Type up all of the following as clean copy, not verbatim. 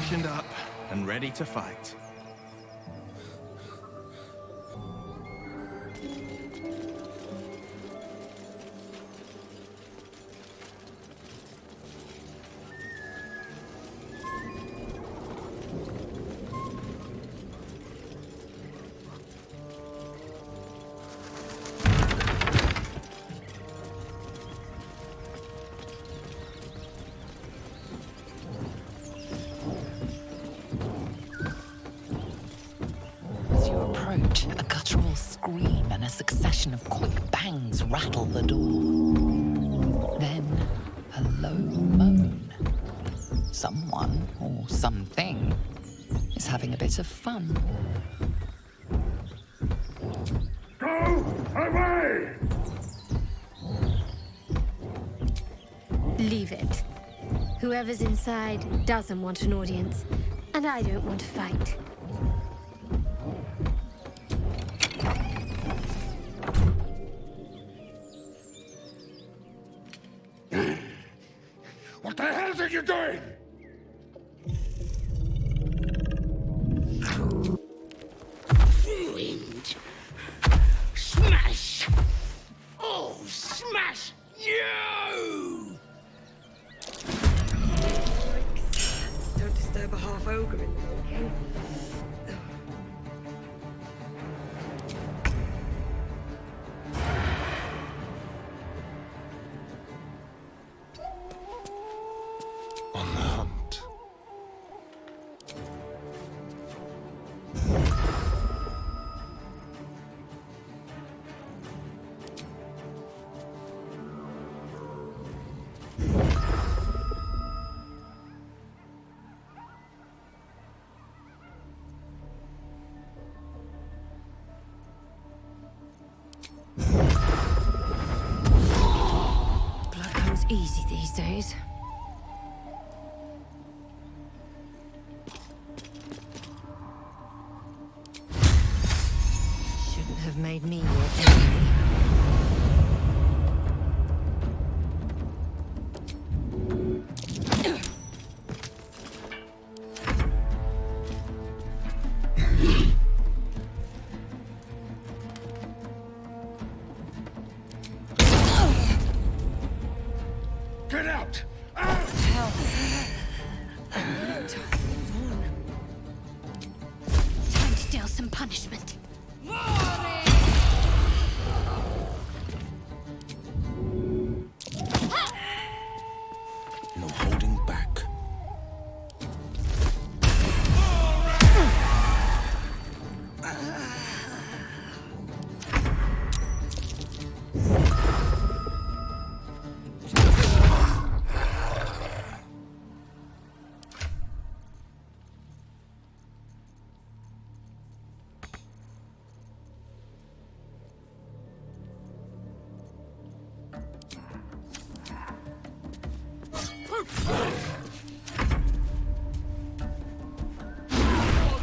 conditioned up and ready to fight. A guttural scream and a succession of quick bangs rattle the door. Then, a low moan. Someone, or something, is having a bit of fun. Go away! Leave it. Whoever's inside doesn't want an audience, and I don't want to fight. What the hell are you doing? Wind. Smash! Oh, smash you! Don't disturb a half ogre in the morning. On the hunt. Blood comes easy these days. Shouldn't have made me your enemy. Get out! Out! Time to deal some punishment. No holding back.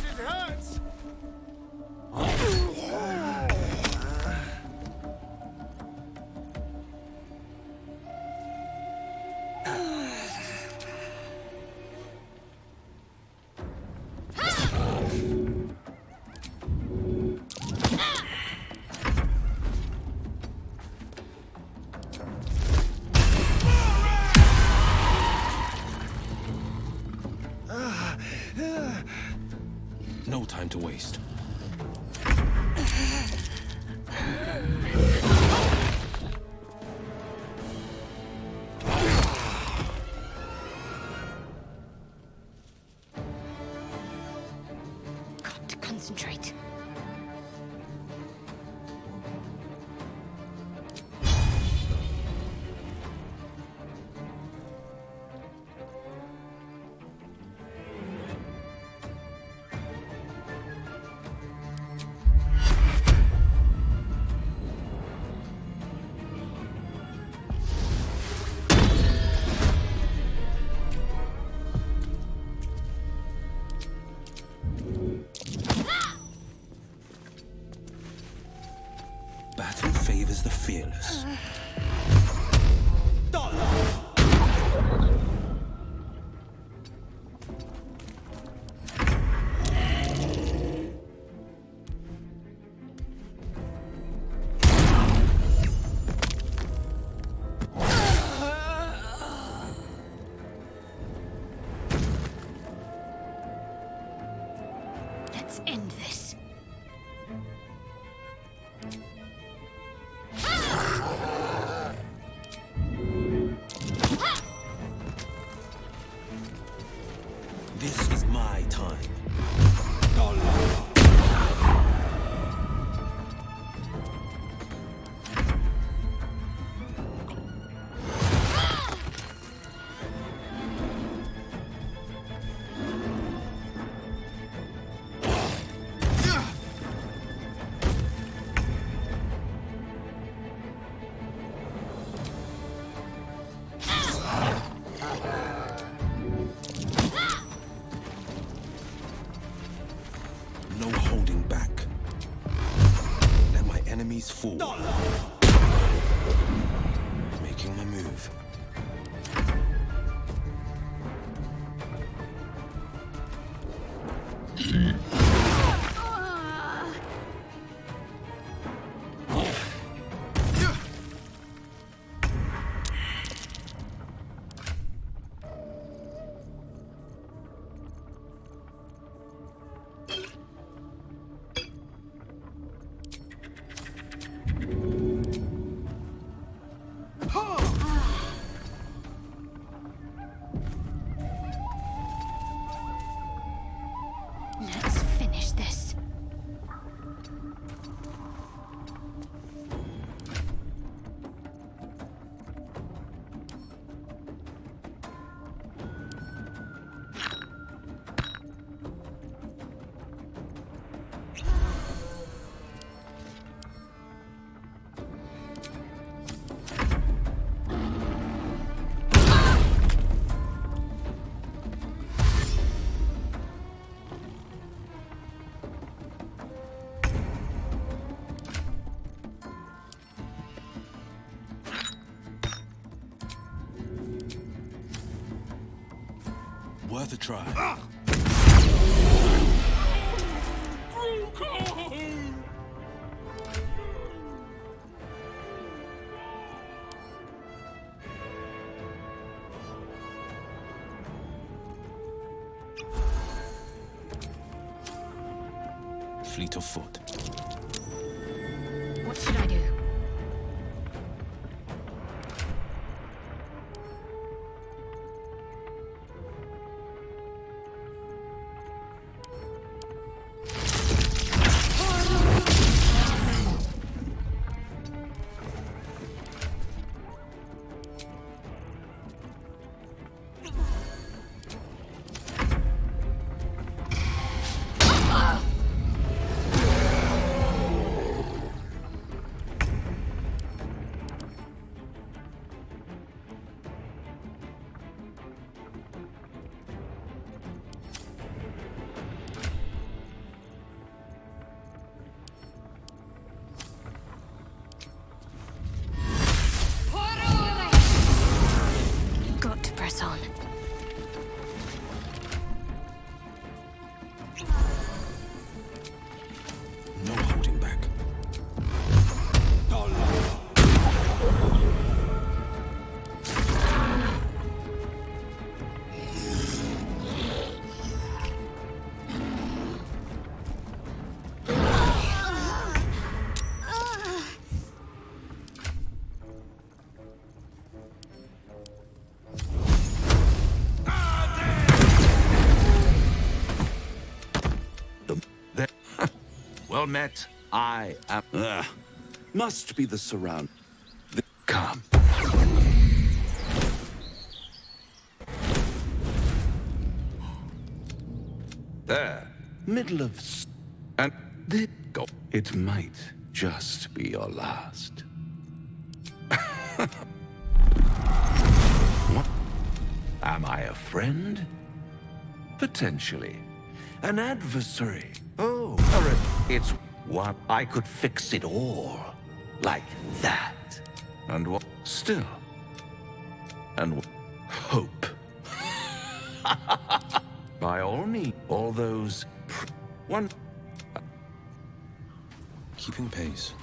It hurts! No time to waste. Got to concentrate. end this. This is my time. No holding back. Let my enemies fall. Making my move. Let's finish this. Worth a try. Fleet of foot. What should I do? Got to press on. No holding back. Well met. I am. Must be the surround. Come. There. Middle of. And there go. It might just be your last. What? Am I a friend? Potentially. An adversary. Oh, it's what I could fix it all. Like that. And what? Still. And hope. By all means, all those. One. Keeping pace.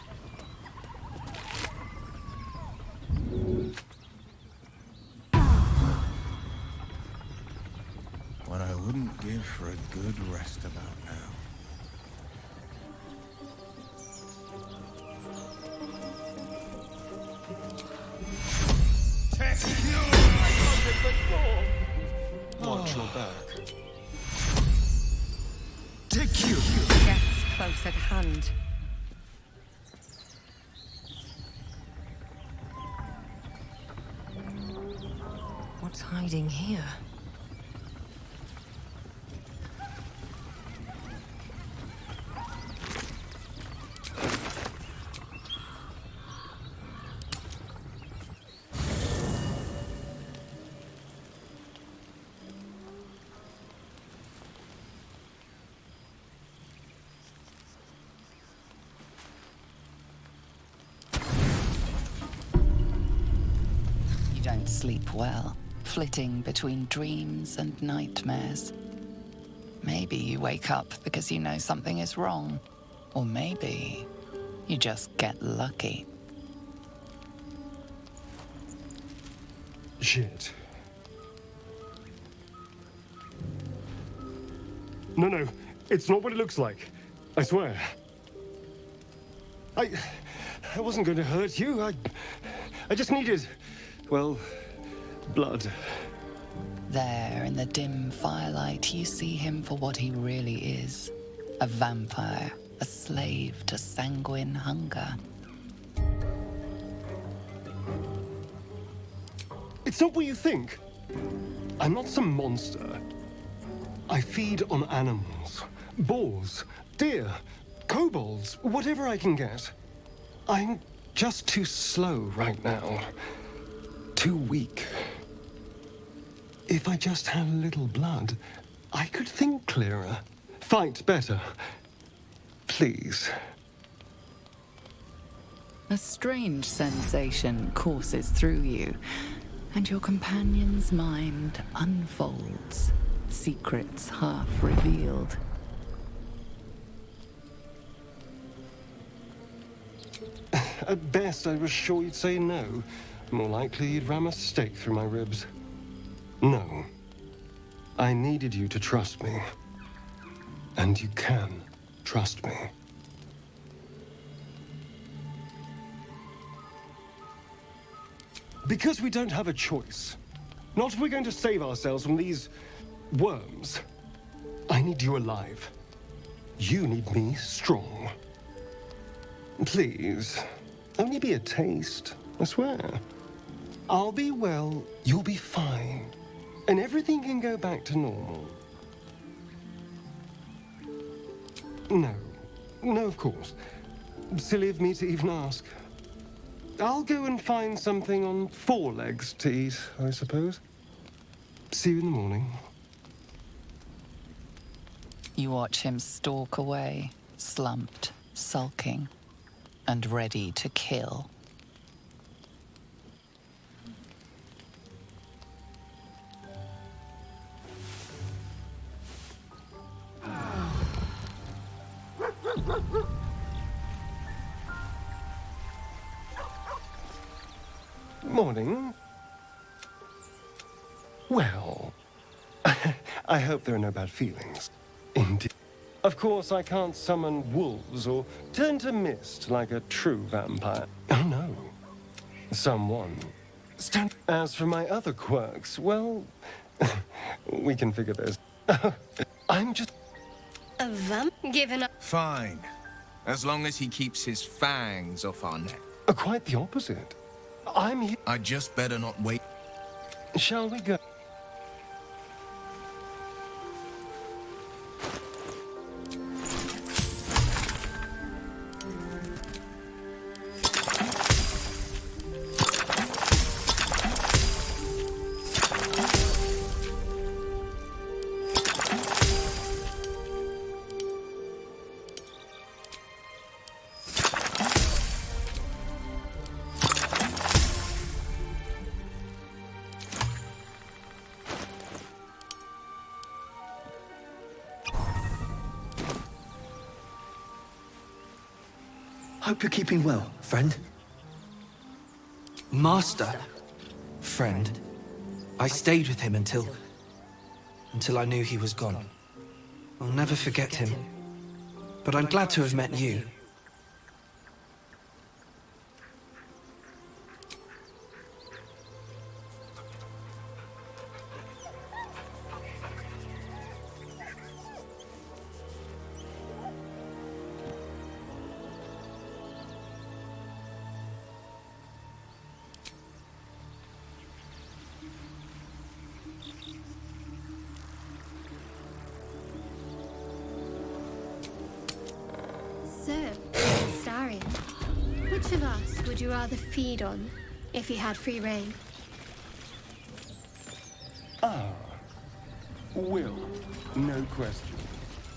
What I wouldn't give for a good rest about now. Watch your back. Take you! Death's close at hand. What's hiding here? You don't sleep well, flitting between dreams and nightmares. Maybe you wake up because you know something is wrong. Or maybe you just get lucky. Shit. No, it's not what it looks like. I swear. I wasn't going to hurt you. I just needed, well, blood. There, in the dim firelight, you see him for what he really is. A vampire, a slave to sanguine hunger. It's not what you think. I'm not some monster. I feed on animals. Boars, deer, kobolds, whatever I can get. I'm just too slow right now. Too weak. If I just had a little blood, I could think clearer, fight better. Please. A strange sensation courses through you, and your companion's mind unfolds, secrets half revealed. At best, I was sure you'd say no. More likely, you'd ram a stake through my ribs. No. I needed you to trust me. And you can trust me. Because we don't have a choice. Not if we're going to save ourselves from these worms. I need you alive. You need me strong. Please, only be a taste, I swear. I'll be well, you'll be fine. And everything can go back to normal. No, of course. Silly of me to even ask. I'll go and find something on 4 legs to eat, I suppose. See you in the morning. You watch him stalk away, slumped, sulking, and ready to kill. Morning. Well, I hope there are no bad feelings. Indeed. Of course, I can't summon wolves or turn to mist like a true vampire. Oh, no. Someone. As for my other quirks, well, we can figure this. I'm just... A vamp? Given up. Fine. As long as he keeps his fangs off our neck. Quite the opposite. I'm here. I just better not wait. Shall we go? Hope you're keeping well, friend. Master. Friend. I stayed with him until I knew he was gone. I'll never forget him. But I'm glad to have met you. So, Astarion, which of us would you rather feed on if you had free reign? Will, no question.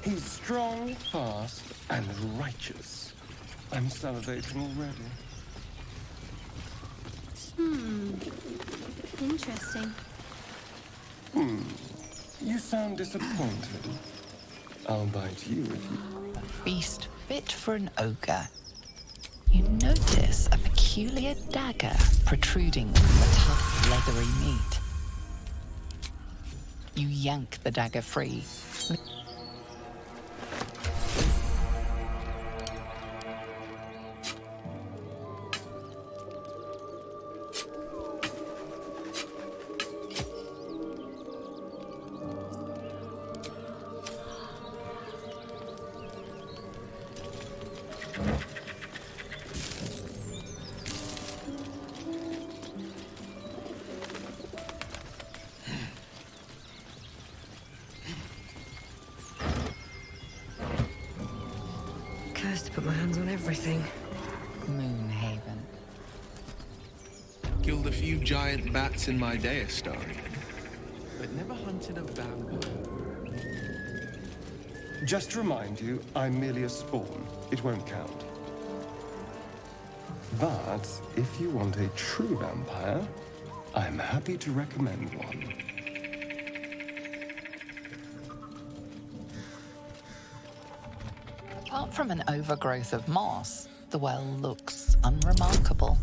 He's strong, fast, and righteous. I'm salivating already. Interesting. You sound disappointed. I'll bite you if you... A feast fit for an ogre. You notice a peculiar dagger protruding from the tough, leathery meat. You yank the dagger free. Cursed to put my hands on everything. Moonhaven. Killed a few giant bats in my day, Astarion, but never hunted a vampire. Just to remind you, I'm merely a spawn. It won't count. But if you want a true vampire, I'm happy to recommend one. Apart from an overgrowth of moss, the well looks unremarkable.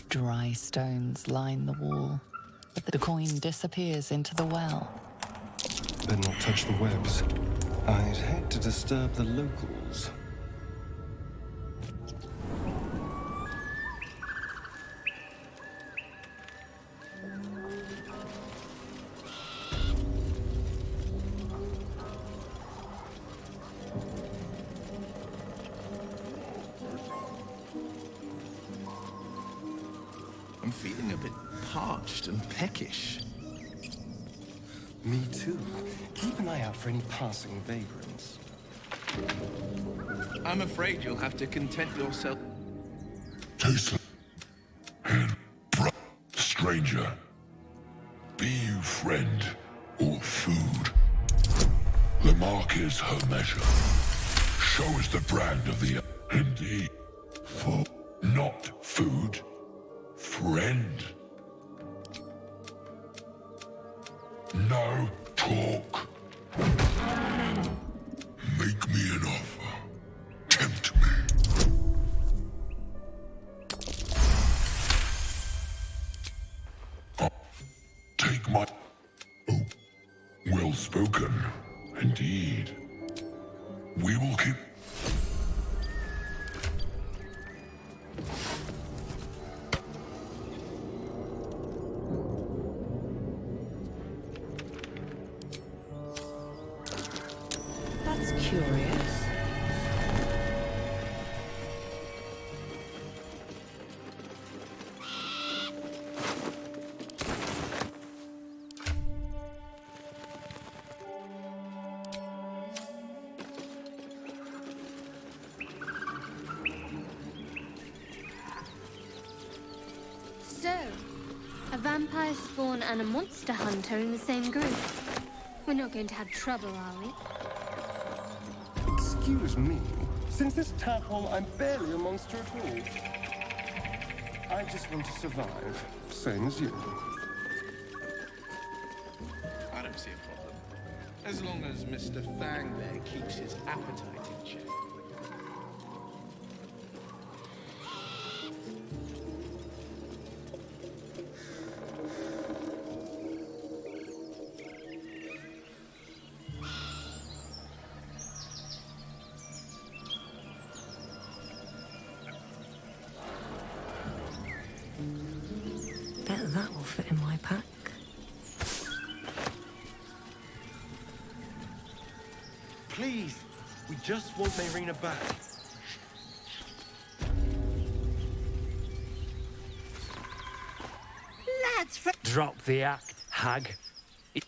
Dry stones line the wall, but the coin disappears into the well. Better not touch the webs. I'd hate to disturb the locals. I'm feeling a bit parched and peckish. Me too. Keep an eye out for any passing vagrants. I'm afraid you'll have to content yourself. Tasteless and stranger. Be you friend or food. The mark is her measure. Show is the brand of the indeed. For not food, friend. No talk. Make me an offer. Tempt me. Take my... Oh, well spoken. Indeed. We will keep... That's curious. So, a vampire spawn and a monster hunter in the same group. We're not going to have trouble, are we? Excuse me. Since this tadpole, I'm barely a monster at all. I just want to survive, same as you. I don't see a problem. As long as Mr. Fang there keeps his appetite in check. Bet that will fit in my pack. Please, we just want Mayrina back. lad's for... Drop the act, hag.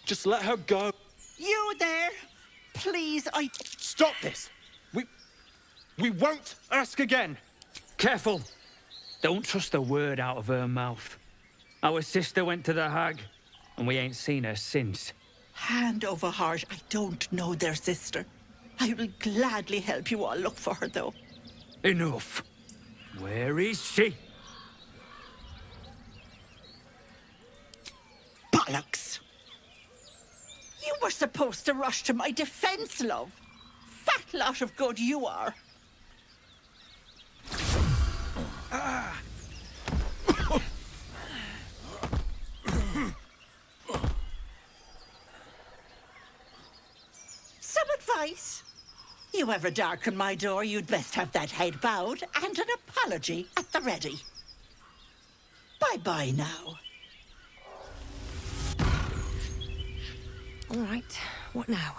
Just let her go. You there? Please, Stop this! We won't ask again! Careful! Don't trust a word out of her mouth. Our sister went to the hag, and we ain't seen her since. Hand over heart, I don't know their sister. I will gladly help you all look for her, though. Enough. Where is she? Bollocks! You were supposed to rush to my defense, love. Fat lot of good you are. Some advice? You ever darken my door, you'd best have that head bowed and an apology at the ready. Bye-bye now. All right, what now?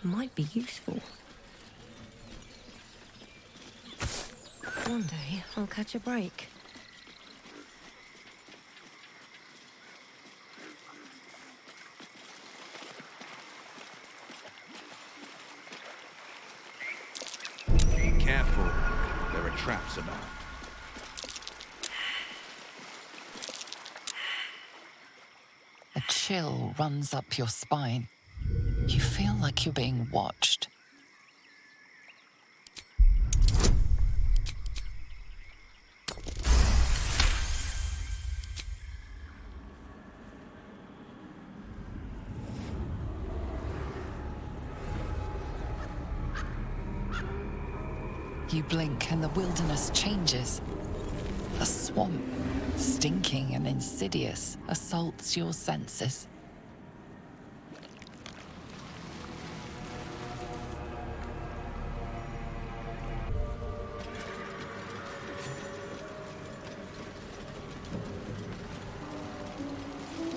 Might be useful. One day, I'll catch a break. Careful. There are traps about. A chill runs up your spine. You feel like you're being watched. You blink and the wilderness changes. A swamp, stinking and insidious, assaults your senses.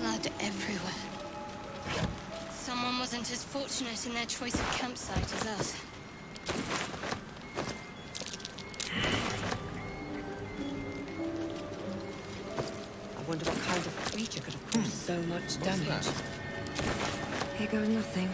Blood everywhere. Someone wasn't as fortunate in their choice of campsite as us. I wonder what kind of creature could have caused so much damage. Here goes nothing.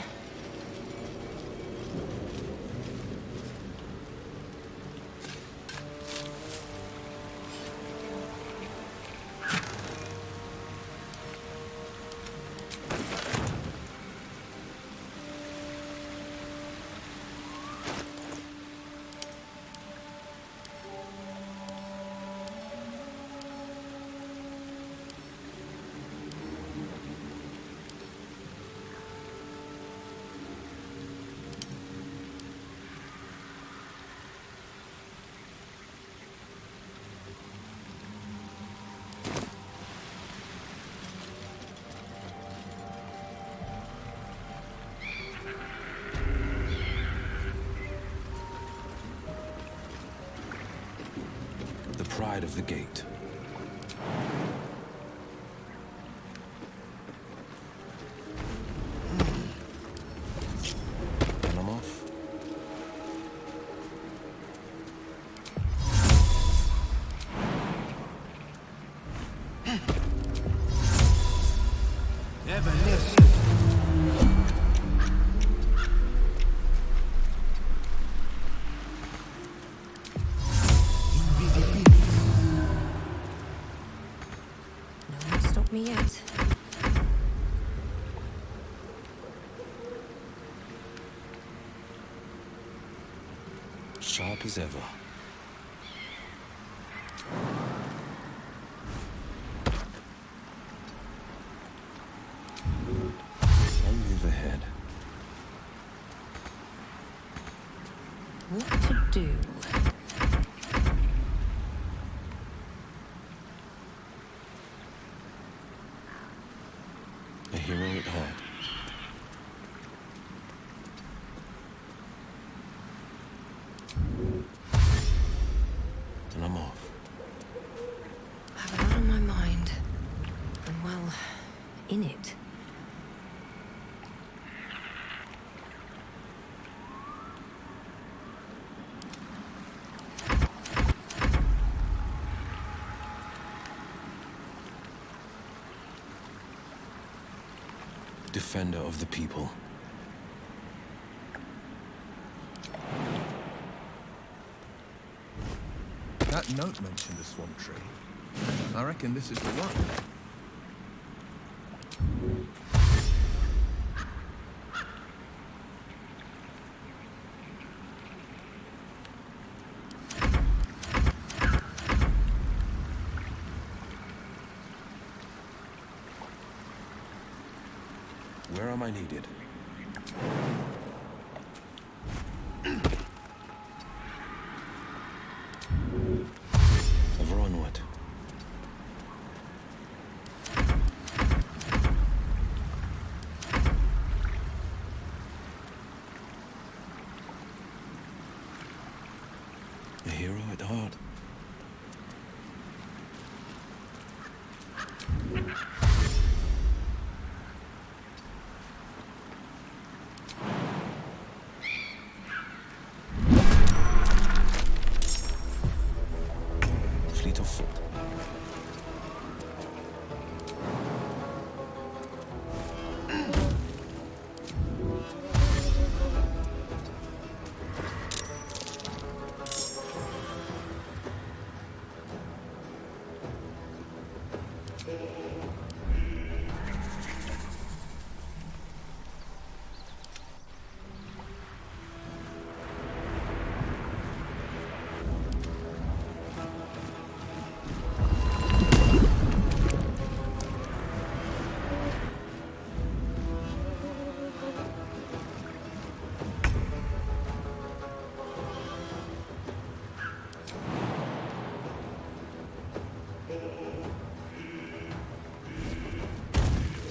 The pride of the gate. And I'm off. Never listen. No one stopped me yet. Sharp as ever. I'll move ahead. What to do? A hero at heart. And I'm off. I have a lot on my mind. And well, in it. Defender of the people. That note mentioned a swamp tree. I reckon this is the one. Where am I needed? Over onward. A hero at heart. Fleet of foot.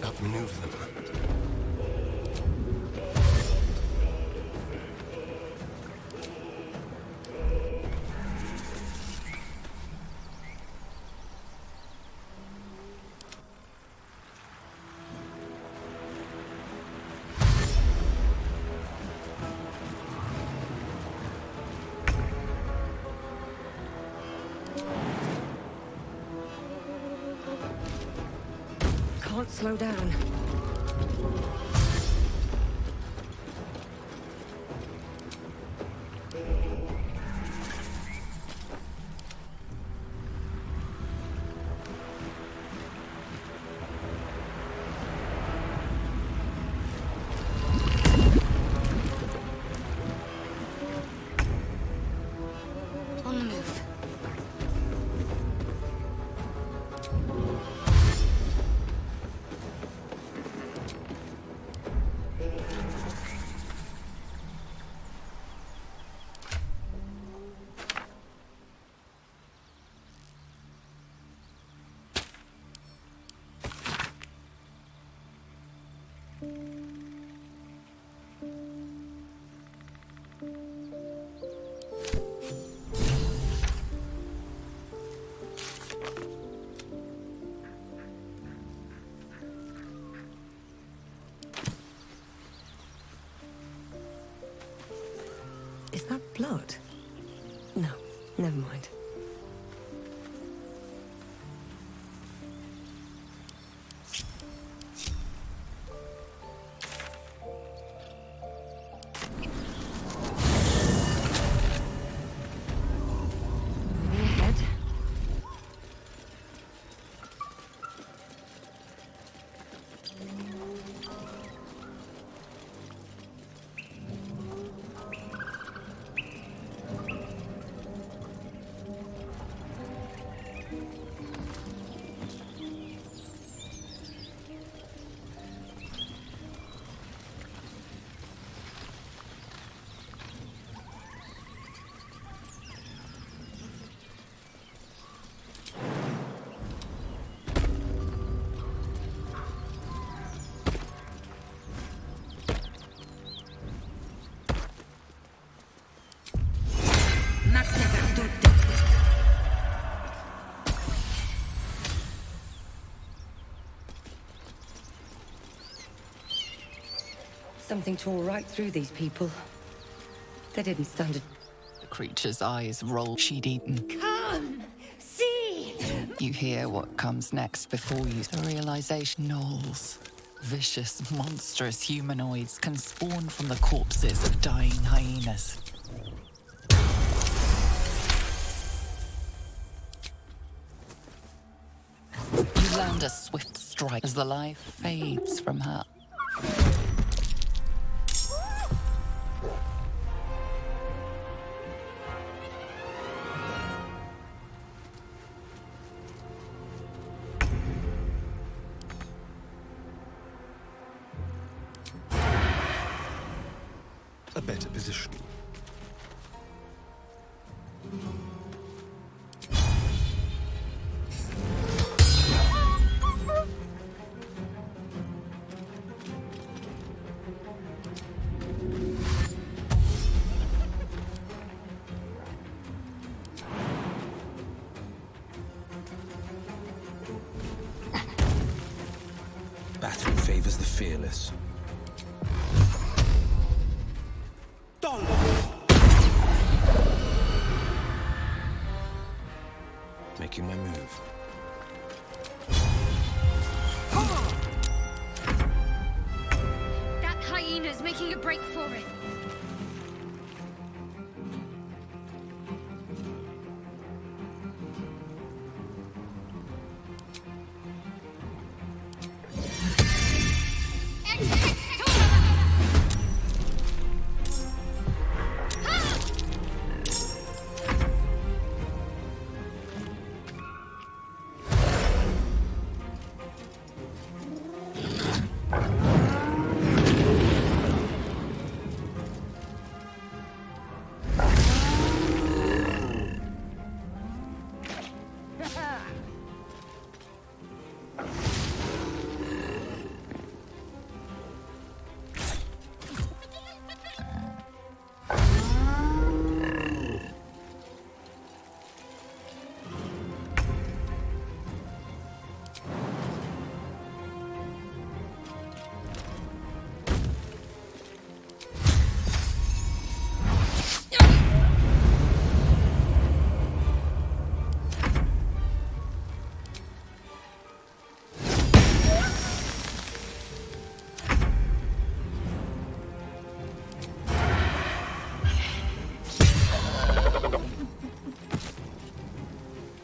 Outmaneuver them. Can't slow down. On the move. Is that blood? No, never mind. Moving ahead. Something tore right through these people. They didn't stand a... The creature's eyes roll. She'd eaten. Come! See! You hear what comes next before you. The realization. Gnolls. Vicious, monstrous humanoids can spawn from the corpses of dying hyenas. You land a swift strike as the life fades from her. A better position. Battle favors the fearless. Making my move. That hyena's making a break for it.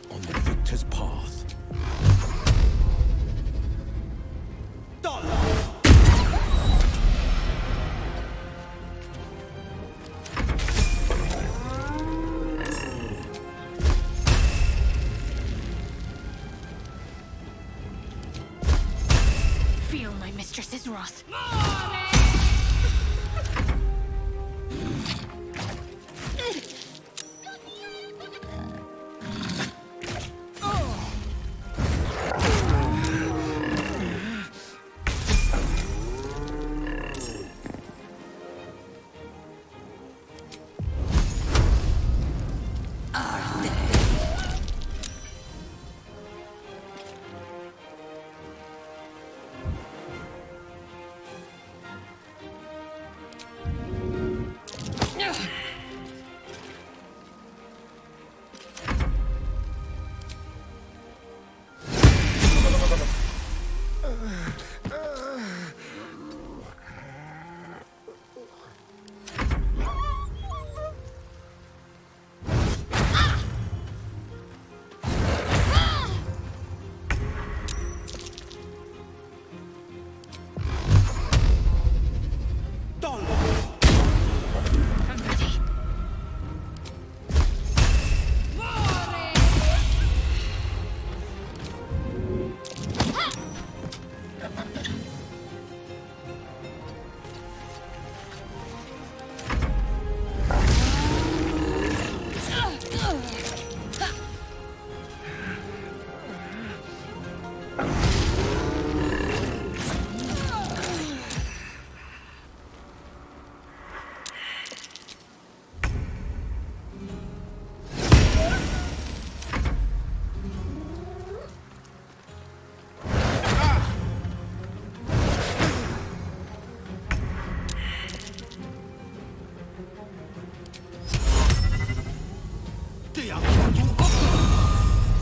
On the victor's path. Feel my mistress's wrath.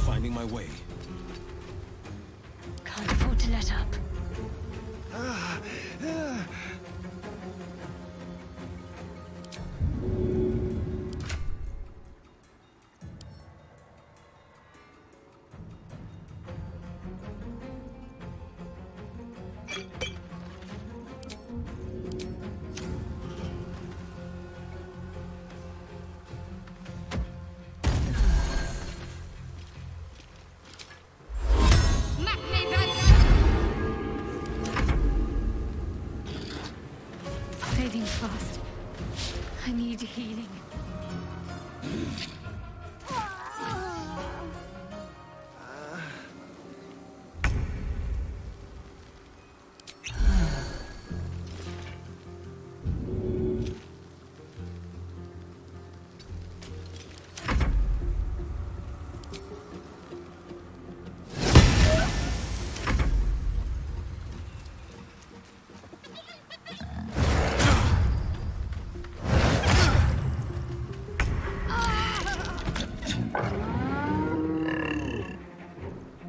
Finding my way. Can't afford to let up. Fading fast. I need healing.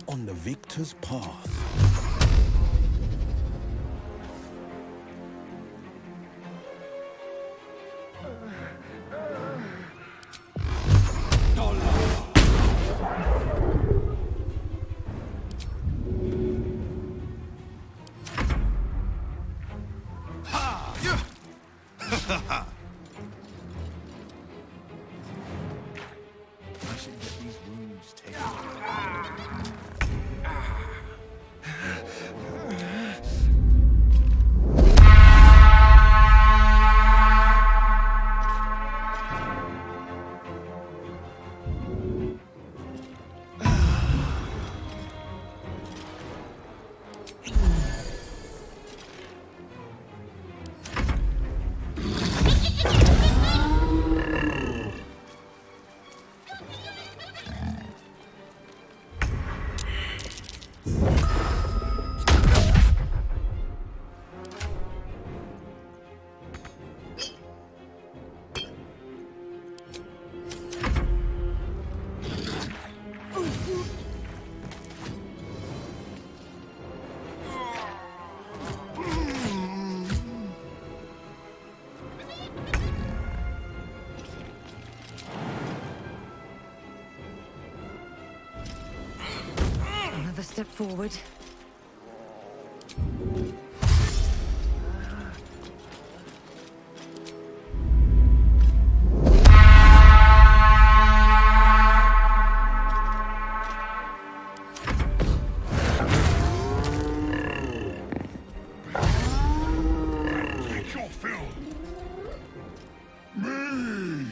On the victor's path. I should get these wounds taken. Another step forward. Take your fill. Me.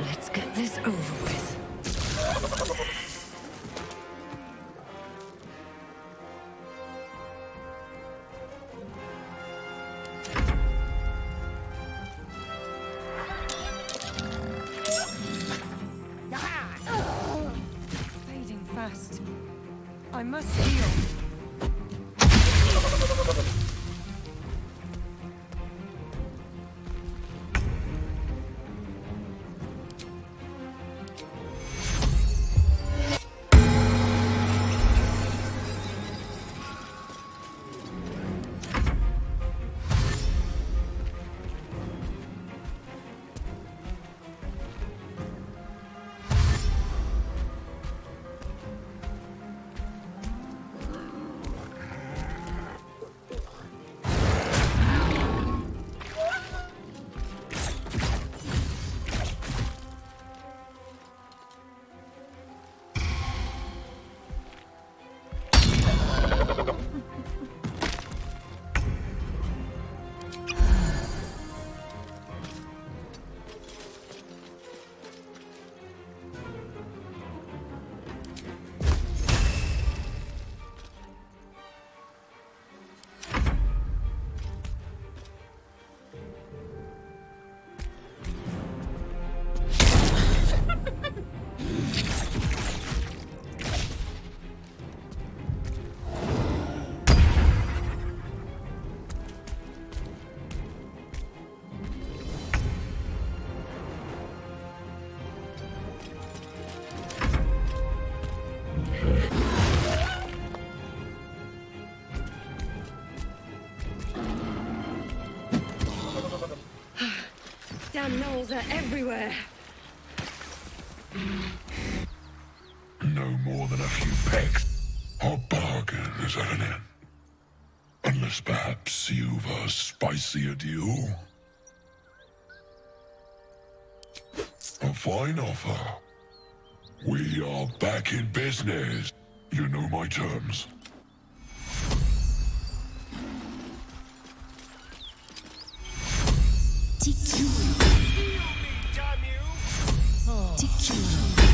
Let's get this over with. Fading fast. I must heal. Damn gnolls are everywhere. No more than a few pecks. Our bargain is at an end. Unless perhaps you've a spicier deal? A fine offer. We are back in business. You know my terms.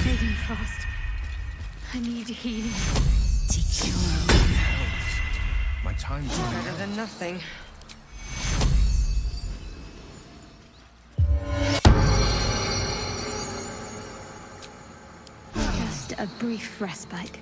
Fading fast. I need healing. My time's running Better out. than nothing. Just a brief respite.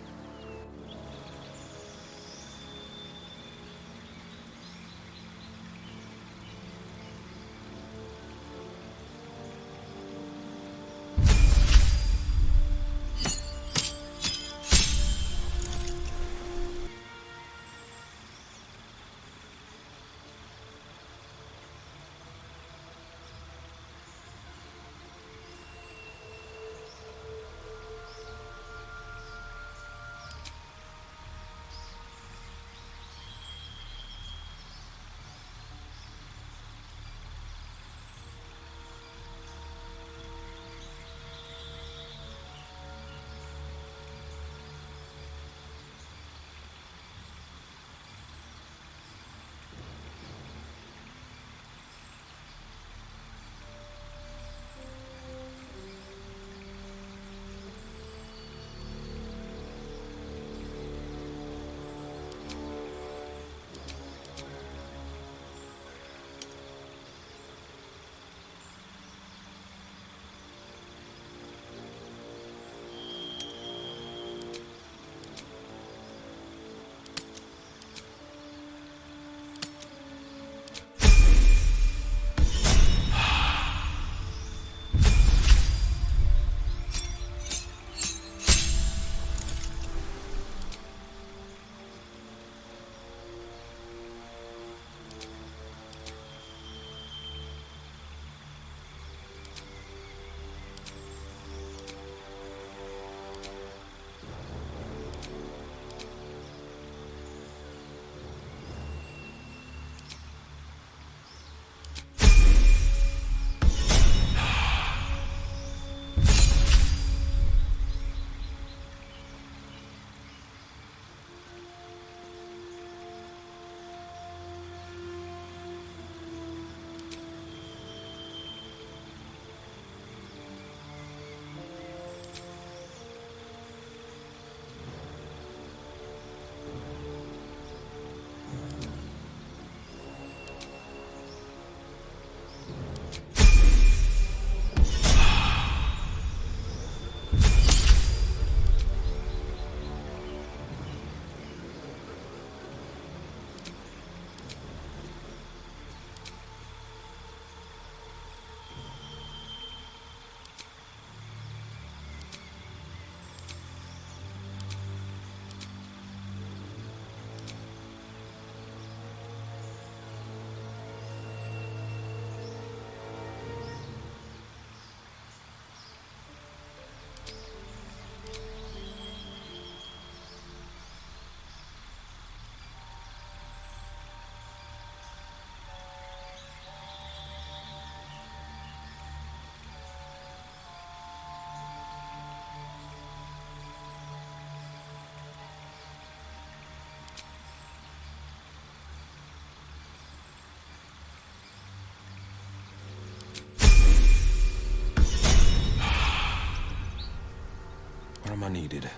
Where am I needed?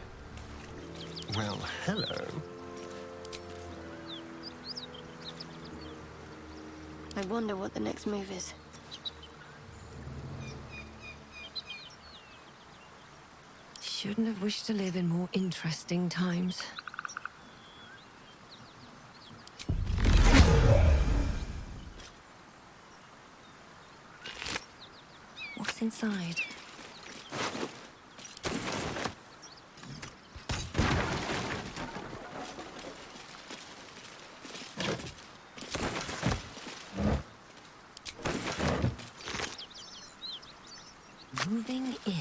Well, hello. I wonder what the next move is. Shouldn't have wished to live in more interesting times. What's inside? moving in.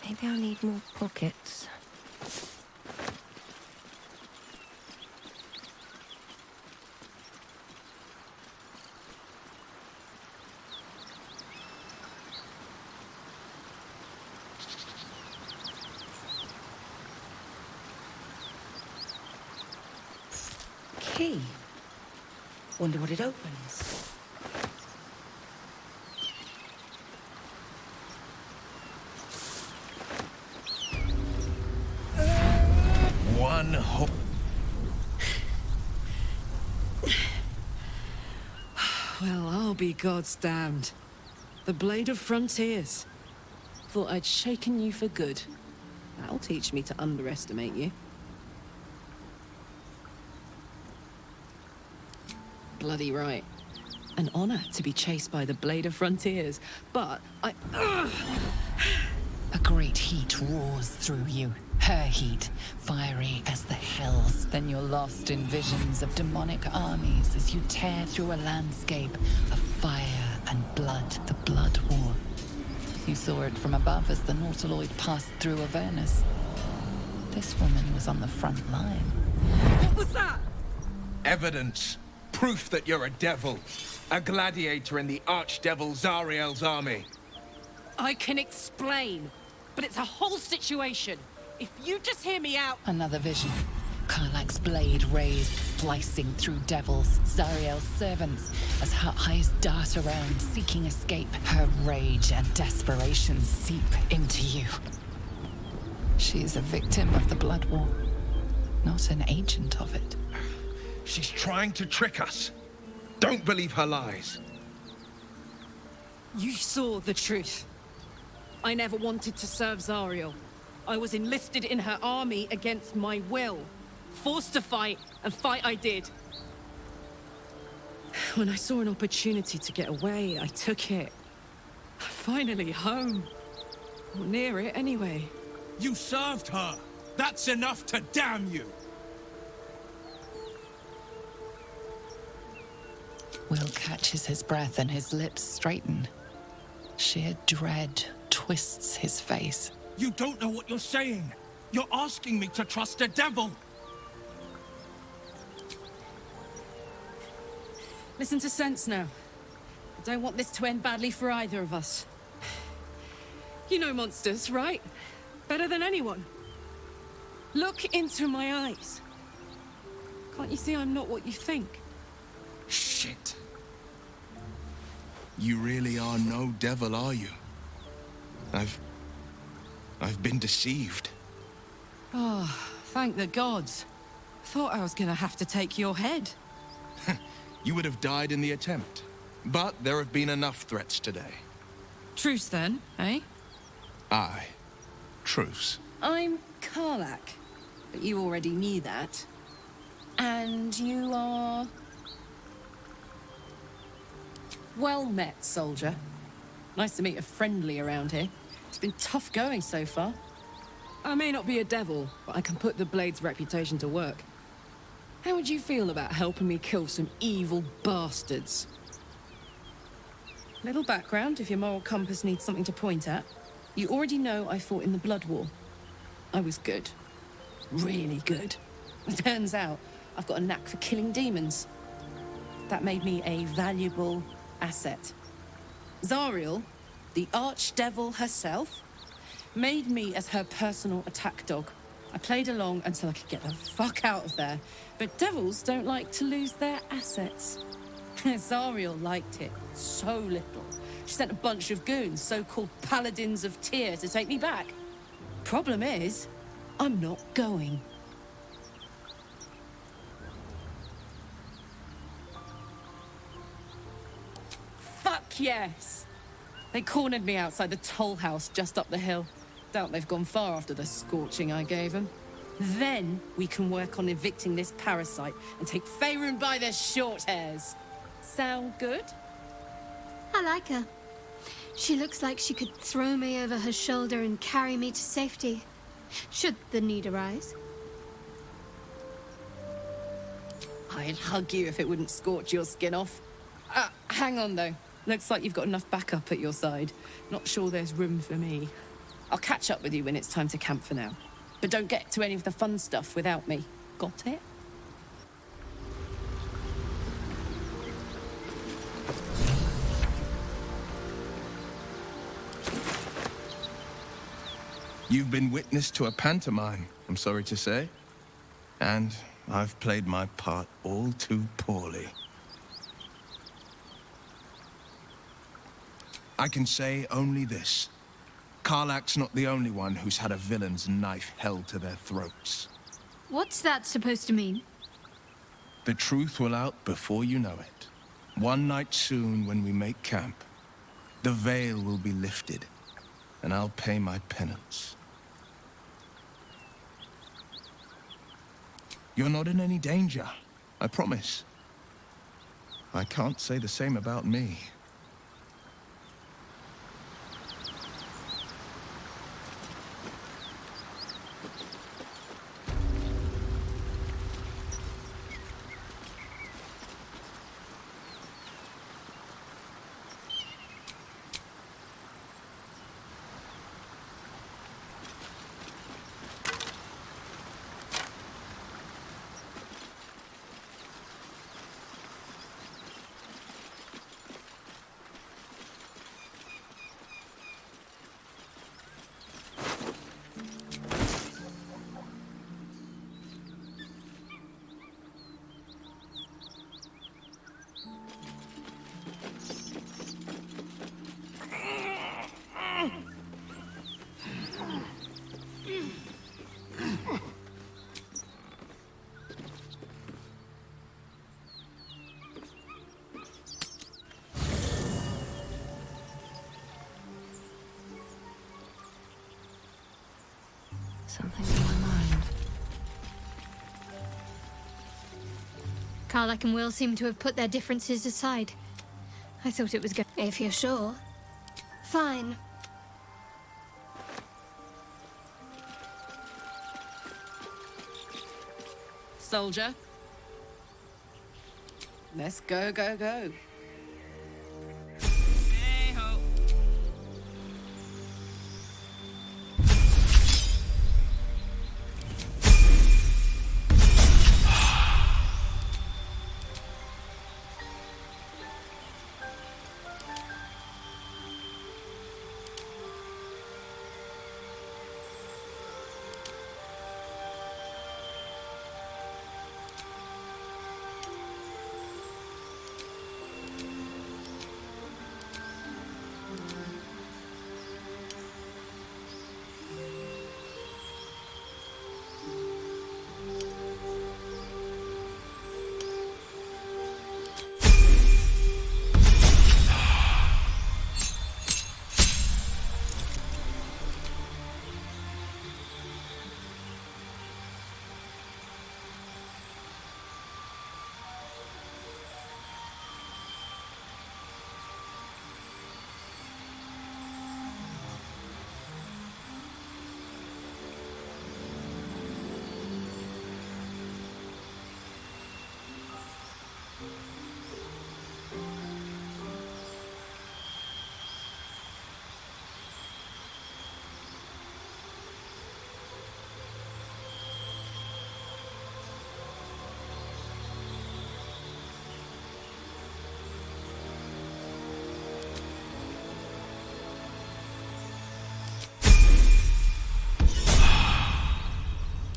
Maybe I'll need more pockets. Key. Wonder what it opens. One hope. Well, I'll be God's damned. The Blade of Frontiers. Thought I'd shaken you for good. That'll teach me to underestimate you. Bloody right. An honor to be chased by the Blade of Frontiers, but I... A great heat roars through you. Her heat, fiery as the hells. Then you're lost in visions of demonic armies as you tear through a landscape of fire and blood. The Blood War. You saw it from above as the Nautiloid passed through Avernus. This woman was on the front line. What was that? Evidence. Proof that you're a devil. A gladiator in the archdevil Zariel's army. I can explain, but it's a whole situation. If you just hear me out... Another vision. Karlach's blade raised, slicing through devils, Zariel's servants, as her eyes dart around, seeking escape. Her rage and desperation seep into you. She is a victim of the Blood War, not an agent of it. She's trying to trick us. Don't believe her lies. You saw the truth. I never wanted to serve Zariel. I was enlisted in her army against my will. Forced to fight, and fight I did. When I saw an opportunity to get away, I took it. Finally home. Or near it, anyway. You served her. That's enough to damn you. Will catches his breath and his lips straighten. Sheer dread twists his face. You don't know what you're saying. You're asking me to trust a devil. Listen to sense now. I don't want this to end badly for either of us. You know monsters, right? Better than anyone. Look into my eyes. Can't you see I'm not what you think? Shit. You really are no devil, are you? I've been deceived. Oh, thank the gods. Thought I was gonna have to take your head. You would have died in the attempt. But there have been enough threats today. Truce then, eh? Aye. Truce. I'm Karlach, but you already knew that. And you are... Well met, soldier. Nice to meet a friendly around here. It's been tough going so far. I may not be a devil, but I can put the Blade's reputation to work. How would you feel about helping me kill some evil bastards? Little background if your moral compass needs something to point at. You already know I fought in the Blood War. I was good. Really good. Turns out, I've got a knack for killing demons. That made me a valuable asset. Zariel, the archdevil herself, Made me as her personal attack dog. I played along until I could get the fuck out of there. But devils don't like to lose their assets. Zariel liked it so little. She sent a bunch of goons, so-called paladins of Tyr, to take me back. Problem is, I'm not going. Fuck yes! They cornered me outside the toll house just up the hill. Doubt they've gone far after the scorching I gave them. Then we can work on evicting this parasite and take Faerun by the short hairs. Sound good? I like her. She looks like she could throw me over her shoulder and carry me to safety, should the need arise. I'd hug you if it wouldn't scorch your skin off. Hang on, though. Looks like you've got enough backup at your side. Not sure there's room for me. I'll catch up with you when it's time to camp for now. But don't get to any of the fun stuff without me. Got it? You've been witness to a pantomime, I'm sorry to say. And I've played my part all too poorly. I can say only this. Karlach's not the only one who's had a villain's knife held to their throats. What's that supposed to mean? The truth will out before you know it. One night soon, when we make camp, the veil will be lifted, and I'll pay my penance. You're not in any danger, I promise. I can't say the same about me. Something's in my mind. Karlach and Will seem to have put their differences aside. I thought it was good. If you're sure. Fine. Soldier. Let's go, go, go. Hey-ho.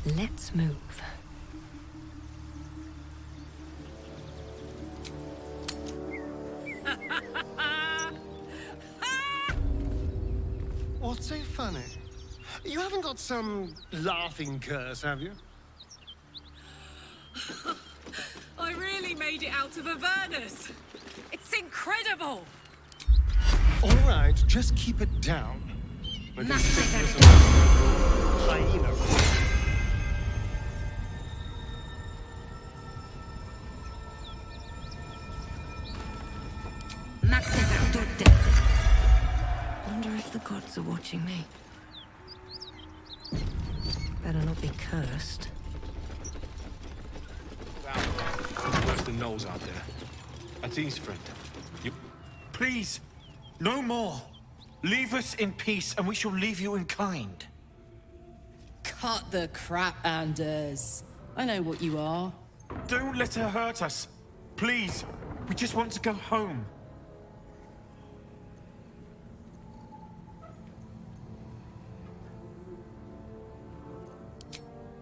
Let's move. What's so funny? You haven't got some laughing curse, have you? I really made it out of Avernus. It's incredible. All right, just keep it down. We're going to fix this a hyena. Wonder if the gods are watching me. Better not be cursed. Worse than Knowles out there. Atine's friend. You... Please, no more. Leave us in peace, and we shall leave you in kind. Cut the crap, Anders. I know what you are. Don't let her hurt us. Please, we just want to go home.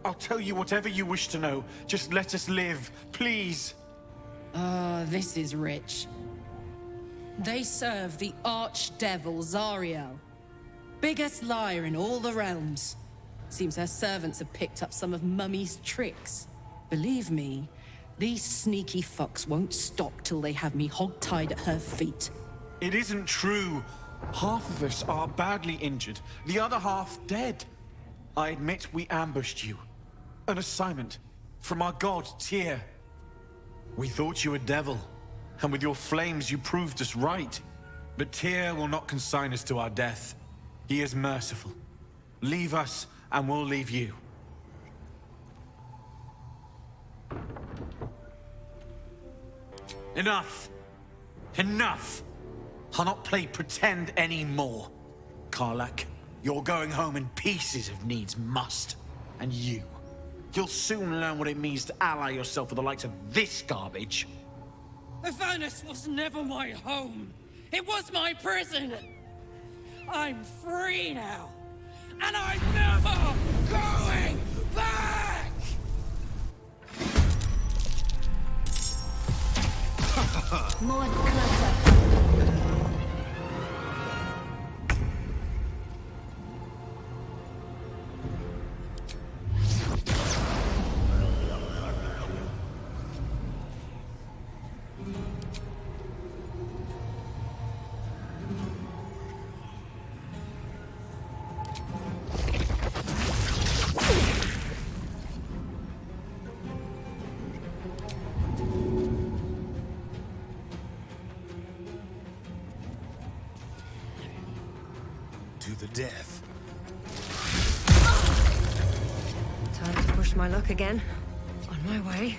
I'll tell you whatever you wish to know. Just let us live, please. Ah, this is rich. They serve the archdevil Zariel. Biggest liar in all the realms. Seems her servants have picked up some of Mummy's tricks. Believe me, these sneaky fucks won't stop till they have me hog-tied at her feet. It isn't true. Half of us are badly injured, the other half dead. I admit we ambushed you. An assignment from our god, Tyr. We thought you a devil, and with your flames you proved us right. But Tyr will not consign us to our death. He is merciful. Leave us, and we'll leave you. Enough! Enough! I'll not play pretend anymore. Karlak, you're going home in pieces if needs must. And you'll soon learn what it means to ally yourself with the likes of this garbage. Avernus was never my home. It was my prison. I'm free now. And I'm never going back! More clutter. To the death. Time to push my luck again. On my way.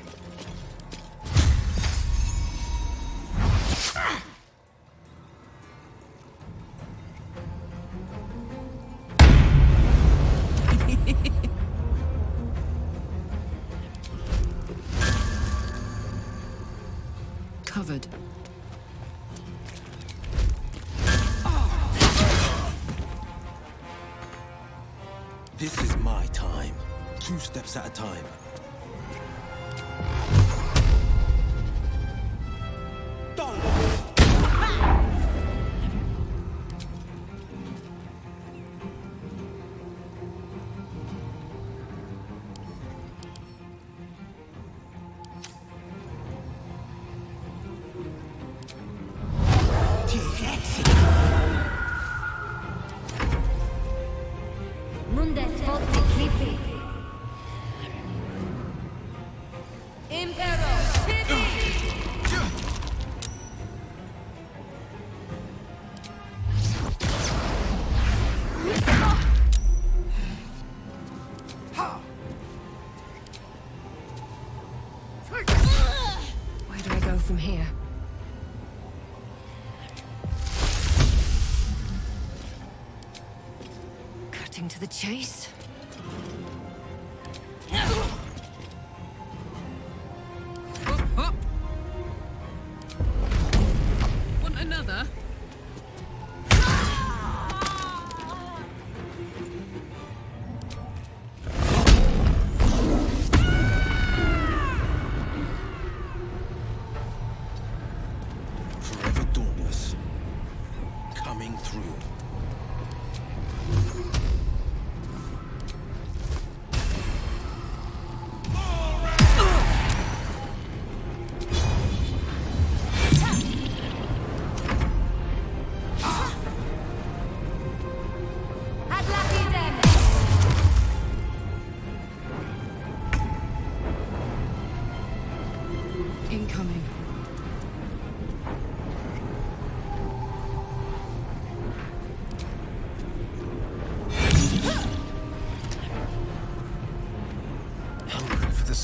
Covered. This is my time. 2 steps at a time. Mundes forte clipi. Impero City. Where do I go from here? Cutting to the chase? Want another?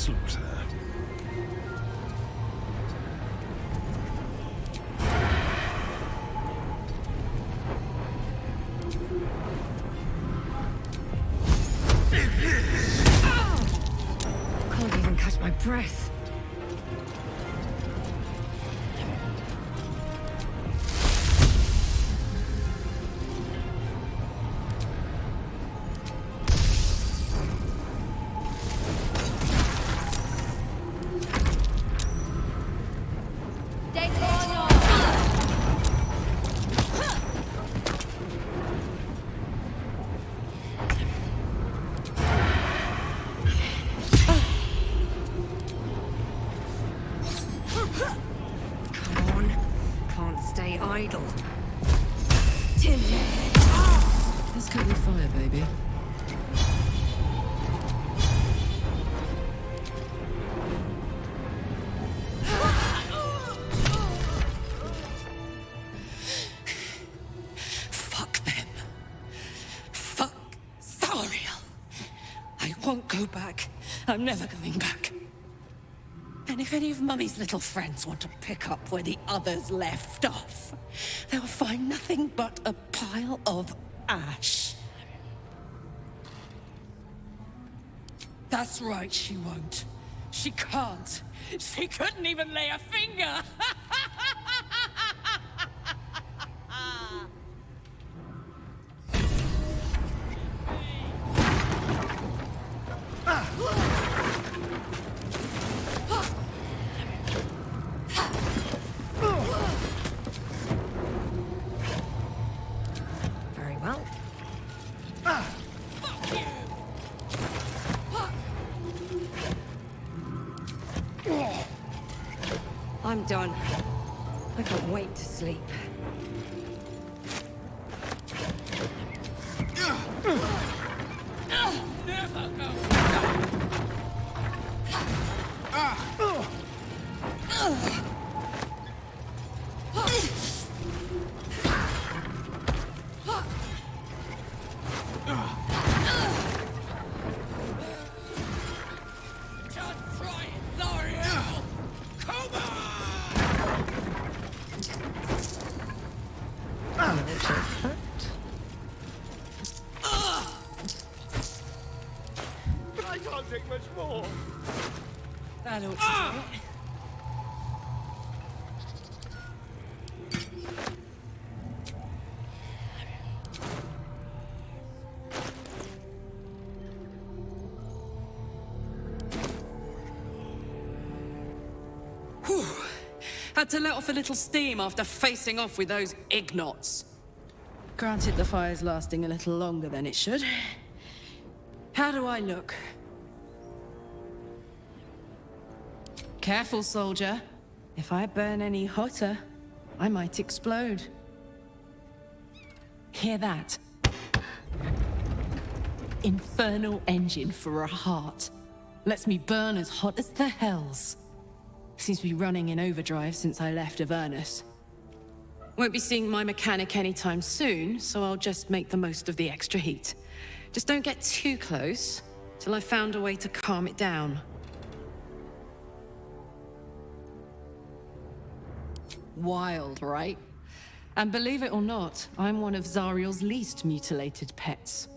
slaughter. Can't even catch my breath. Idle. Tim. This could be fire, baby. Fuck them. Fuck Zariel. I won't go back. I'm never going back. And if any of Mummy's little friends want to pick up where the others left off, they'll find nothing but a pile of ash. That's right, she won't. She can't. She couldn't even lay a finger. Very well. I'm done. I can't wait to sleep. Never go. Just try it, Zariel! Come I can't take much more. That ought to do it. Whew. Had to let off a little steam after facing off with those ignots. Granted, the fire's lasting a little longer than it should. How do I look? Careful, soldier. If I burn any hotter, I might explode. Hear that? Infernal engine for a heart. Lets me burn as hot as the hells. Seems to be running in overdrive since I left Avernus. Won't be seeing my mechanic anytime soon, so I'll just make the most of the extra heat. Just don't get too close, till I've found a way to calm it down. Wild, right? And believe it or not, I'm one of Zariel's least mutilated pets.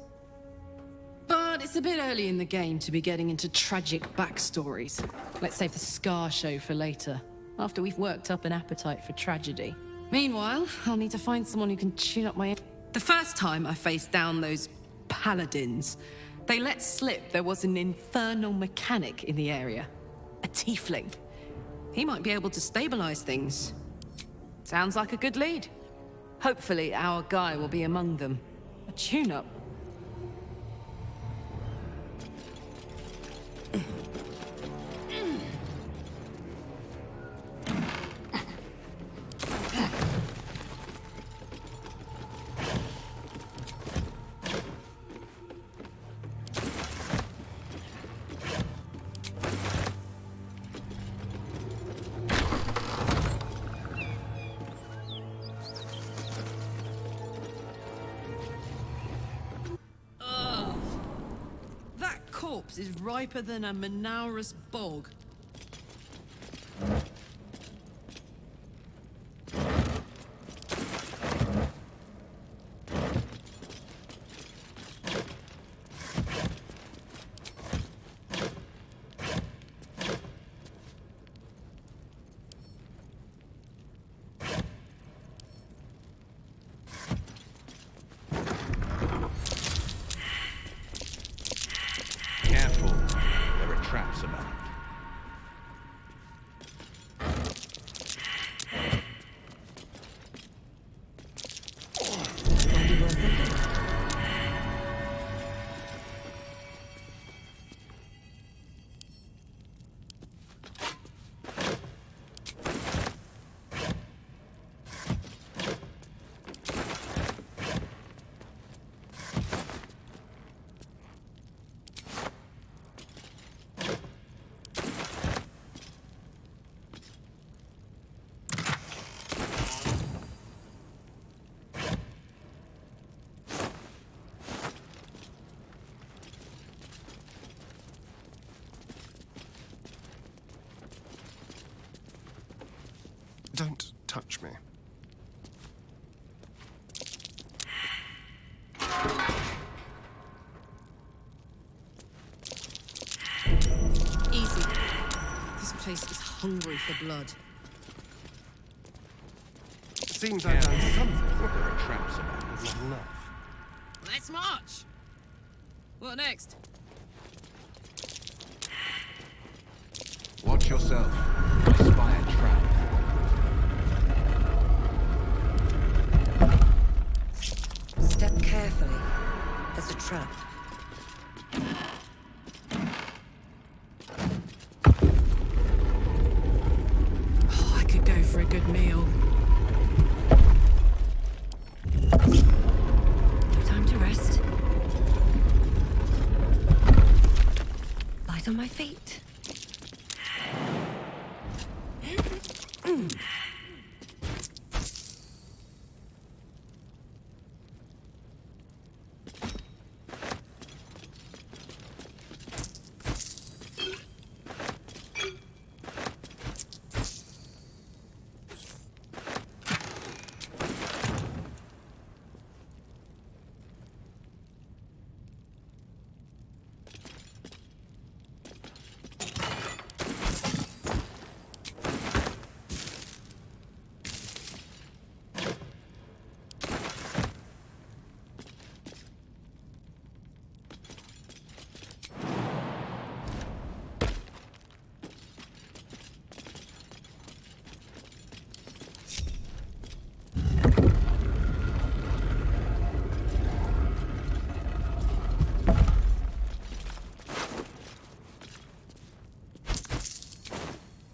But it's a bit early in the game to be getting into tragic backstories. Let's save the scar show for later, after we've worked up an appetite for tragedy. Meanwhile, I'll need to find someone who can tune up my... The first time I faced down those paladins, they let slip there was an infernal mechanic in the area. A tiefling. He might be able to stabilize things. Sounds like a good lead. Hopefully our guy will be among them. A tune-up. corpse is riper than a Manaurus bog. Careful. There are traps about. Don't touch me. Easy. This place is hungry for blood. Seems I've done something. There are traps about. Not enough. Let's march! What next? Watch yourself. I spy a trap. Step carefully. There's a trap. Oh, I could go for a good meal. No time to rest. Light on my feet.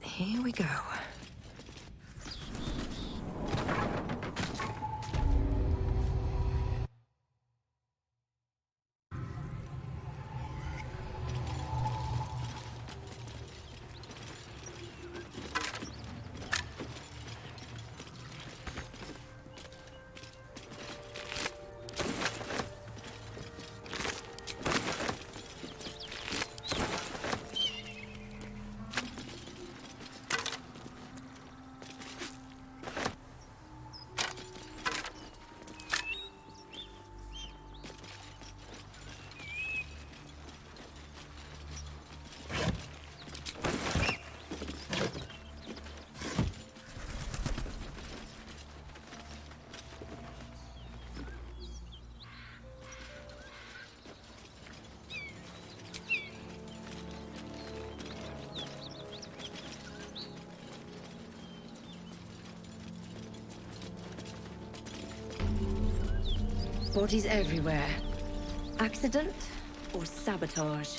Here we go. Bodies everywhere. Accident or sabotage?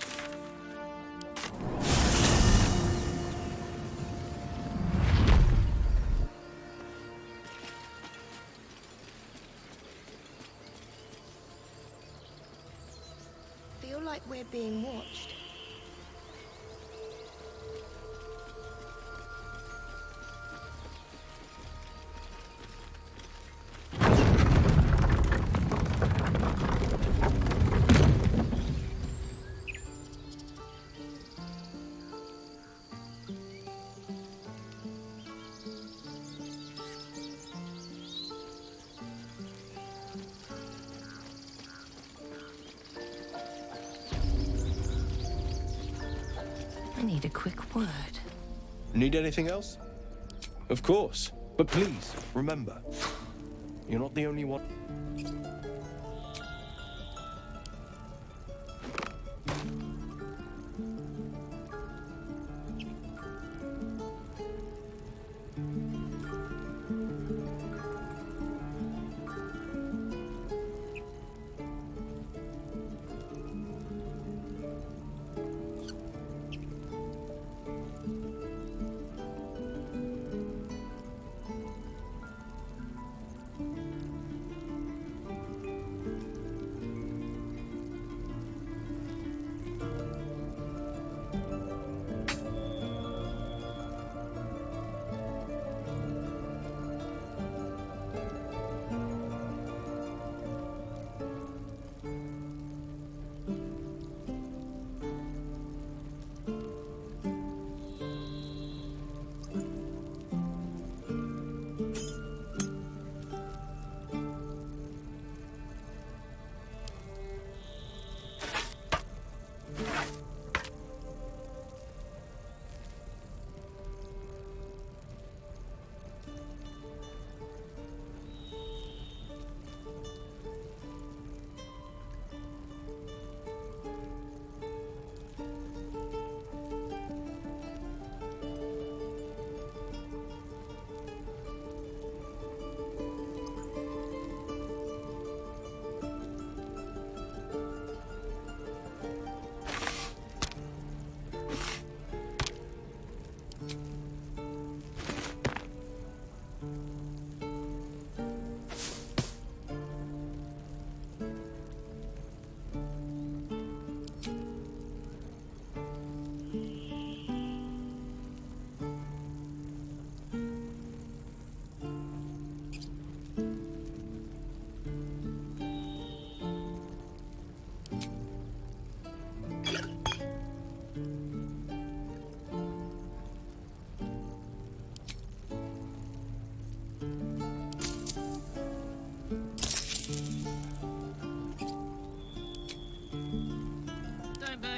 Feel like we're being watched. I need a quick word. Need anything else? Of course. But please, remember, you're not the only one.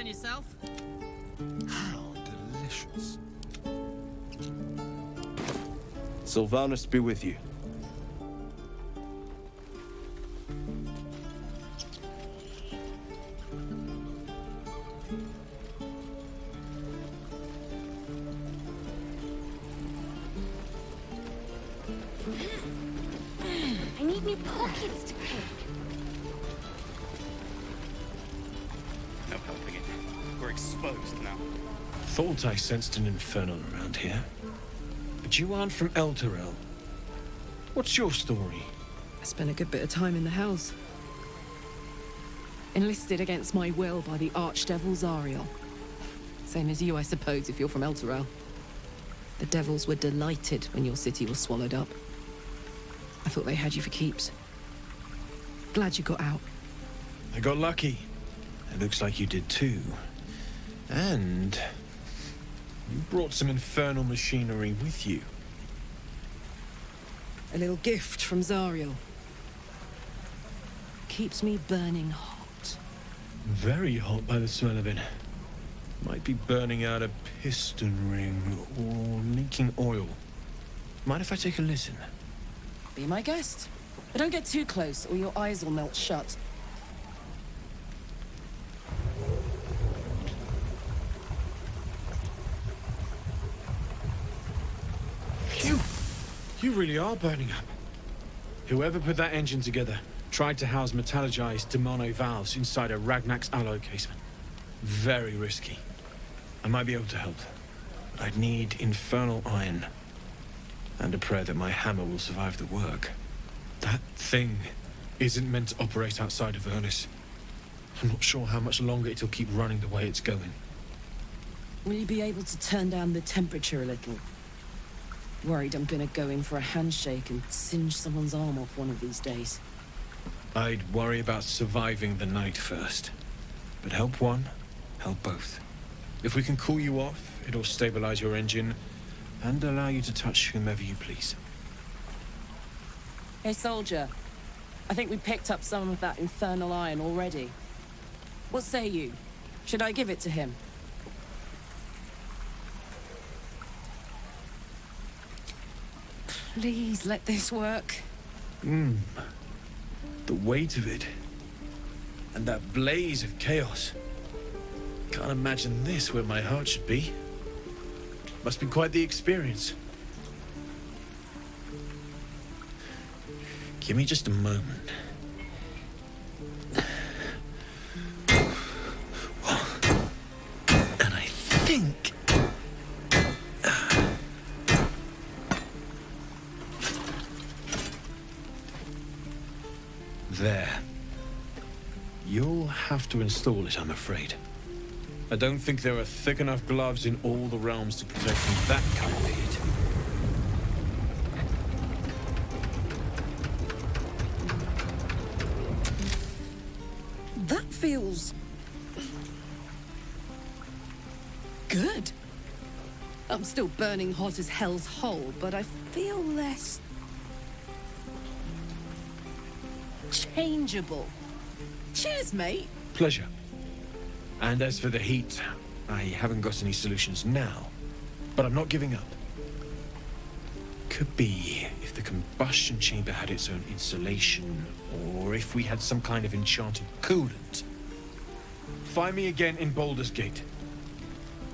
Yourself? How delicious. Sylvanus be with you. I need new pockets to pick. No helping it. We're exposed now. Thought I sensed an infernal around here. But you aren't from Elturel. What's your story? I spent a good bit of time in the Hells. Enlisted against my will by the Archdevil Zariel. Same as you, I suppose, if you're from Elturel. The devils were delighted when your city was swallowed up. I thought they had you for keeps. Glad you got out. I got lucky. It looks like you did too. And you brought some infernal machinery with you. A little gift from Zariel. Keeps me burning hot. Very hot by the smell of it. Might be burning out a piston ring or leaking oil. Mind if I take a listen? Be my guest. But don't get too close or your eyes will melt shut. Phew! You really are burning up. Whoever put that engine together tried to house metallurgized Demono valves inside a Ragnak's alloy casement. Very risky. I might be able to help, but I'd need infernal iron. And a prayer that my hammer will survive the work. That thing isn't meant to operate outside of Ernest. I'm not sure how much longer it'll keep running the way it's going. Will you be able to turn down the temperature a little? Worried I'm gonna go in for a handshake and singe someone's arm off one of these days. I'd worry about surviving the night first. But help one, help both. If we can cool you off, it'll stabilize your engine and allow you to touch whomever you please. Hey, soldier. I think we picked up some of that infernal iron already. What say you? Should I give it to him? Please let this work. The weight of it. And that blaze of chaos. Can't imagine this where my heart should be. Must be quite the experience. Give me just a moment. And I think... There. You'll have to install it, I'm afraid. I don't think there are thick enough gloves in all the realms to protect from that kind of heat. That feels... good. I'm still burning hot as hell's hole, but I feel less... changeable. Cheers, mate. Pleasure. And as for the heat, I haven't got any solutions now, but I'm not giving up. Could be if the combustion chamber had its own insulation, or if we had some kind of enchanted coolant. Find me again in Baldurs Gate.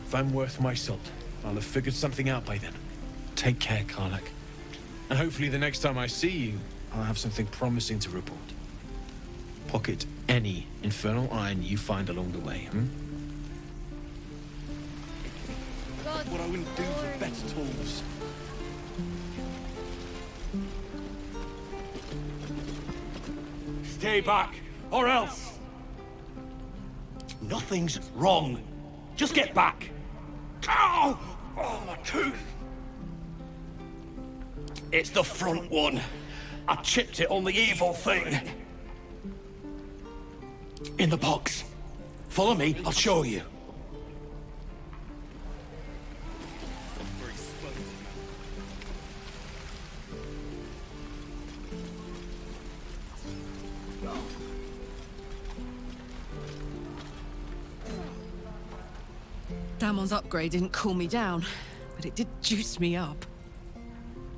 If I'm worth my salt, I'll have figured something out by then. Take care, Karlach. And hopefully the next time I see you, I'll have something promising to report. Pocket any infernal iron you find along the way, What I wouldn't do for better tools. Stay back, or else! Nothing's wrong. Just get back. Ow! Oh, my tooth! It's the front one. I chipped it on the evil thing. In the box. Follow me, I'll show you. Damon's upgrade didn't cool me down, but it did juice me up.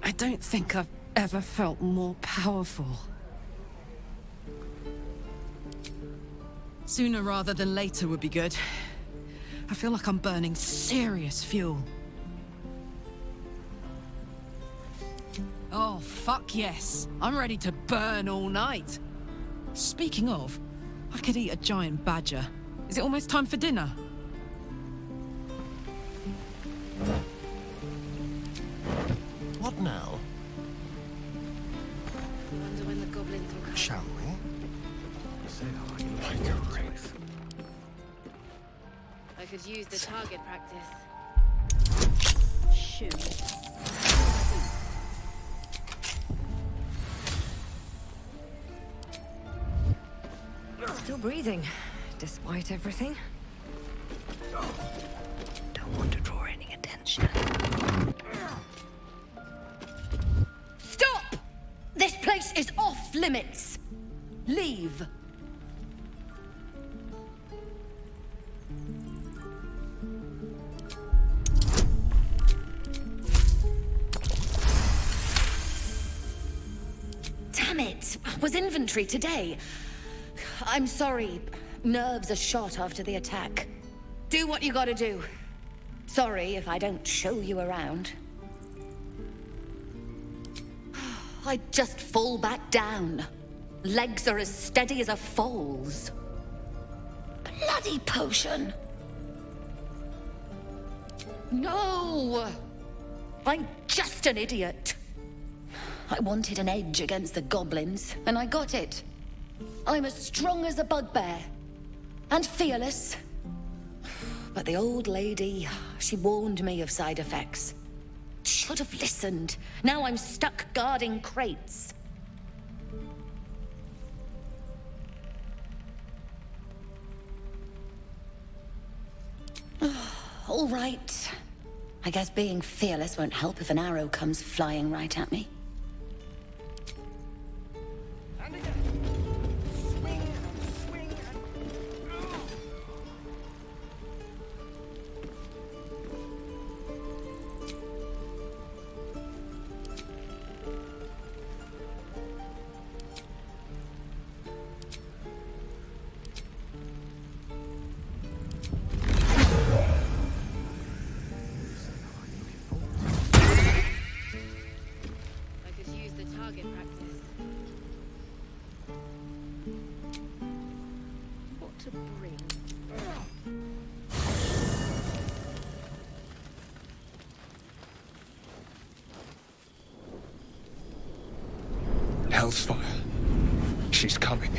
I don't think I've ever felt more powerful. Sooner rather than later would be good. I feel like I'm burning serious fuel. Oh, fuck yes. I'm ready to burn all night. Speaking of, I could eat a giant badger. Is it almost time for dinner? What now? Wonder when the goblins will come. Shall we? I could use the target practice. Shoot. Still breathing, despite everything. Don't want to draw any attention. Stop! This place is off limits. Leave. Damn it! Was inventory today? I'm sorry. Nerves are shot after the attack. Do what you gotta do. Sorry if I don't show you around. I just fall back down. Legs are as steady as a foal's. Bloody potion! No! I'm just an idiot. I wanted an edge against the goblins, and I got it. I'm as strong as a bugbear. And fearless. But the old lady, she warned me of side effects. Should have listened. Now I'm stuck guarding crates. All right. I guess being fearless won't help if an arrow comes flying right at me. Hellsfire. She's coming.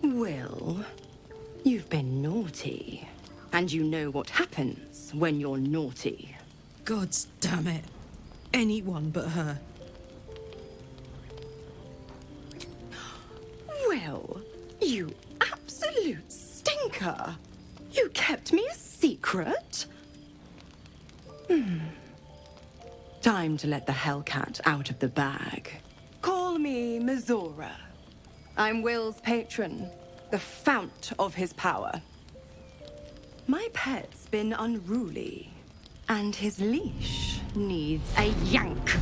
Will, you've been naughty. And you know what happens when you're naughty. Gods damn it. Anyone but her. Will, you absolute stinker. You kept me a secret? Time to let the Hellcat out of the bag. Call me Mizora. I'm Will's patron, the fount of his power. My pet's been unruly, and his leash needs a yank.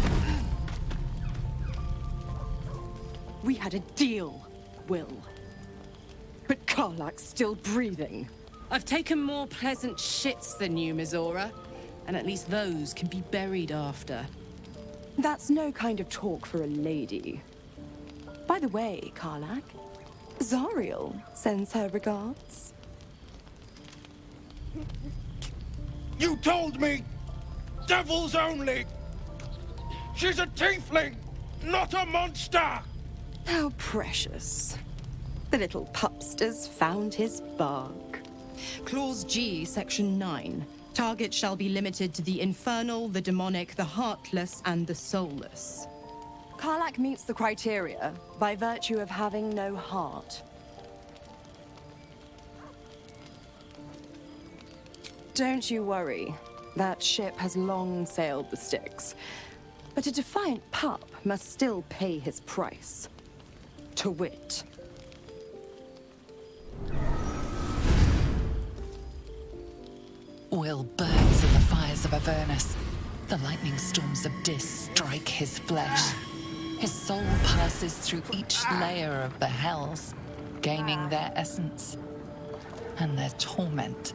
We had a deal, Will. But Karlak's still breathing. I've taken more pleasant shits than you, Mizora. And at least those can be buried after. That's no kind of talk for a lady. By the way, Karlak, Zariel sends her regards. You told me! Devils only! She's a tiefling, not a monster! How precious. The little pupster's found his bark. Clause G, Section 9. Target shall be limited to the infernal, the demonic, the heartless, and the soulless. Karlak meets the criteria by virtue of having no heart. Don't you worry. That ship has long sailed the Styx. But a defiant pup must still pay his price. To wit. Will burns in the fires of Avernus. The lightning storms of Dis strike his flesh. His soul passes through each layer of the hells, gaining their essence and their torment.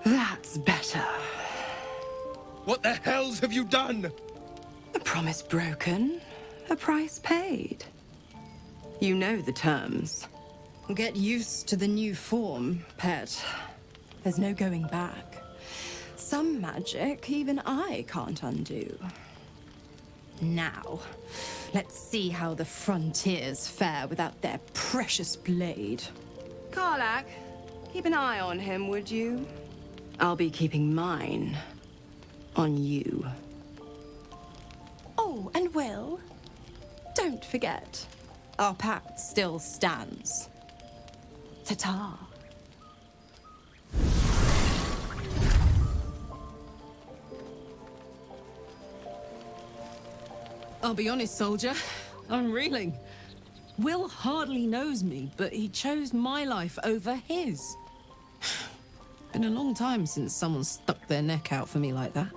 That's better. What the hells have you done? A promise broken, a price paid. You know the terms. Get used to the new form, pet. There's no going back. Some magic even I can't undo. Now, let's see how the frontiers fare without their precious blade. Karlak, keep an eye on him, would you? I'll be keeping mine on you. Oh, and Will, don't forget, our pact still stands. Ta-ta. I'll be honest, soldier. I'm reeling. Will hardly knows me, but he chose my life over his. Been a long time since someone stuck their neck out for me like that.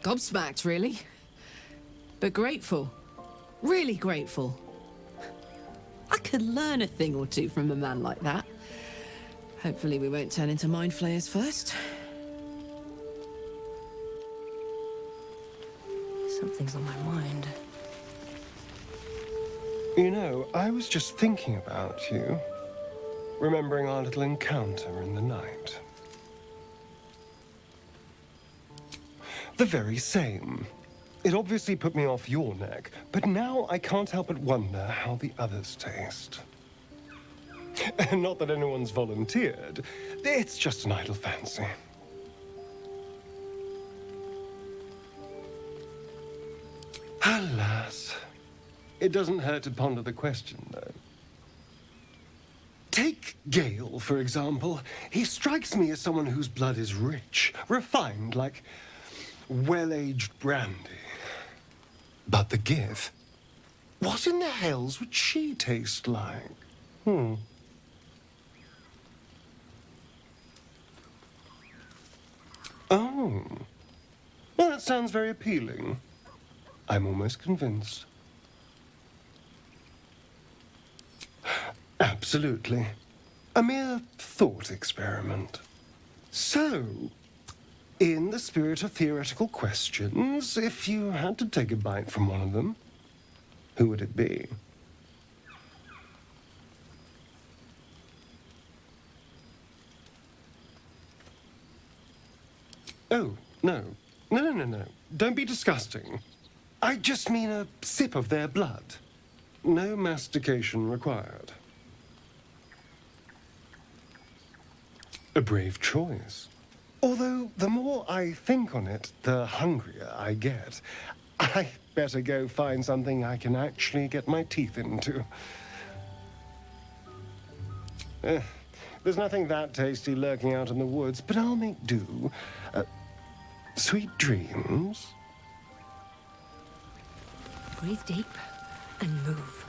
Gobsmacked, really. But grateful. Really grateful. I could learn a thing or two from a man like that. Hopefully we won't turn into mind flayers first. Something's on my mind. You know, I was just thinking about you. Remembering our little encounter in the night. The very same. It obviously put me off your neck, but now I can't help but wonder how the others taste. Not that anyone's volunteered. It's just an idle fancy. Alas. It doesn't hurt to ponder the question, though. Take Gale, for example. He strikes me as someone whose blood is rich, refined, like well-aged brandy. But the Gith? What in the hells would she taste like? Oh, well, that sounds very appealing. I'm almost convinced. Absolutely. A mere thought experiment. So, in the spirit of theoretical questions, if you had to take a bite from one of them, who would it be? Oh, no. No. Don't be disgusting. I just mean a sip of their blood. No mastication required. A brave choice. Although, the more I think on it, the hungrier I get. I better go find something I can actually get my teeth into. There's nothing that tasty lurking out in the woods, but I'll make do. Sweet dreams. Breathe deep and move.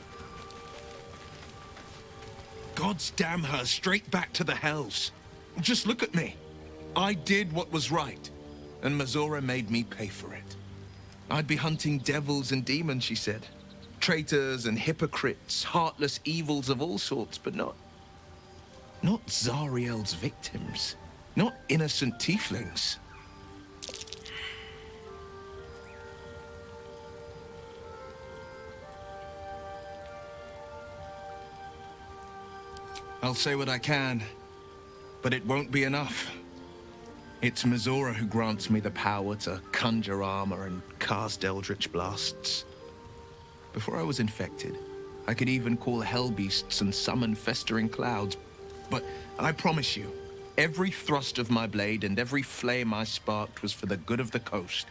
God's damn her, straight back to the hells. Just look at me. I did what was right, and Mizora made me pay for it. I'd be hunting devils and demons, she said. Traitors and hypocrites, heartless evils of all sorts, but not Zariel's victims. Not innocent tieflings. I'll say what I can, but it won't be enough. It's Mizora who grants me the power to conjure armor and cast eldritch blasts. Before I was infected, I could even call hell beasts and summon festering clouds. But I promise you, every thrust of my blade and every flame I sparked was for the good of the coast.